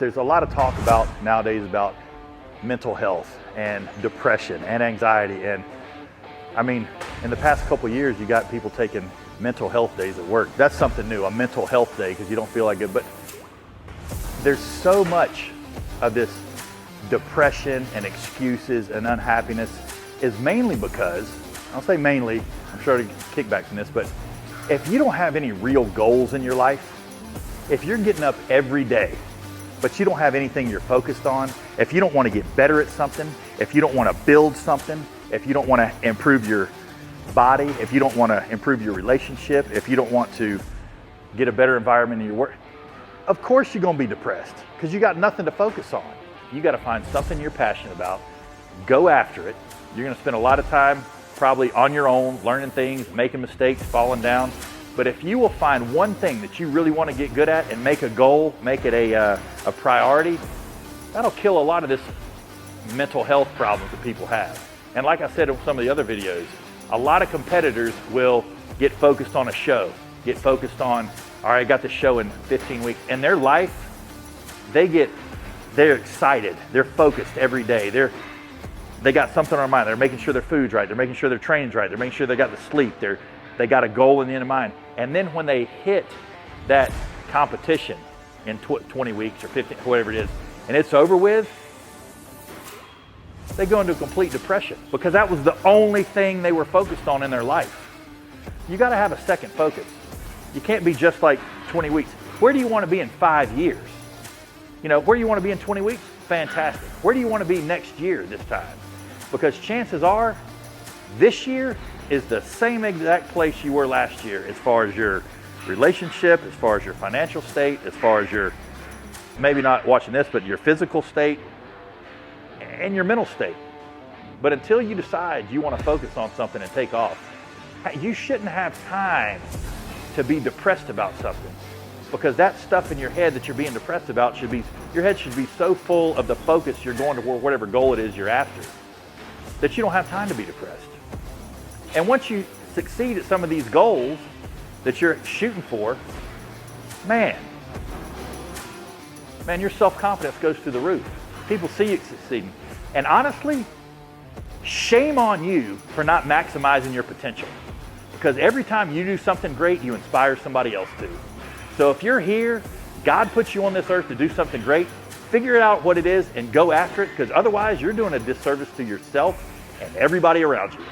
There's a lot of talk about nowadays about mental health and depression and anxiety. And I mean, in the past couple of years, you got people taking mental health days at work. That's something new, a mental health day, because you don't feel like good. But there's so much of this depression and excuses and unhappiness is mainly because, I'll say mainly, I'm sure to kickback from this, but if you don't have any real goals in your life, if you're getting up every day but you don't have anything you're focused on, if you don't want to get better at something, if you don't want to build something, if you don't want to improve your body, if you don't want to improve your relationship, if you don't want to get a better environment in your work, of course you're going to be depressed because you got nothing to focus on. You got to find something you're passionate about, go after it. You're going to spend a lot of time probably on your own, learning things, making mistakes, falling down. But if you will find one thing that you really want to get good at and make a goal, make it a priority, that'll kill a lot of this mental health problems that people have. And like I said in some of the other videos, a lot of competitors will get focused on a show, get focused on, all right, I got this show in 15 weeks. And their life, they're excited, they're focused every day. They got something on their mind. They're making sure their food's right. They're making sure their training's right. They're making sure they got the sleep. They got a goal in the end of mind. And then when they hit that competition in 20 weeks or 15, whatever it is, and it's over with, they go into a complete depression because that was the only thing they were focused on in their life. You got to have a second focus. You can't be just like 20 weeks. Where do you want to be in 5 years? You know, where do you want to be in 20 weeks? Fantastic. Where do you want to be next year this time? Because chances are this year is the same exact place you were last year as far as your relationship, as far as your financial state, as far as your, maybe not watching this, but your physical state and your mental state. But until you decide you want to focus on something and take off, you shouldn't have time to be depressed about something, because that stuff in your head that you're being depressed about your head should be so full of the focus you're going toward whatever goal it is you're after, that you don't have time to be depressed. And once you succeed at some of these goals that you're shooting for, man, your self-confidence goes through the roof. People see you succeeding. And honestly, shame on you for not maximizing your potential. Because every time you do something great, you inspire somebody else to. So if you're here, God puts you on this earth to do something great, figure out what it is and go after it, because otherwise you're doing a disservice to yourself and everybody around you.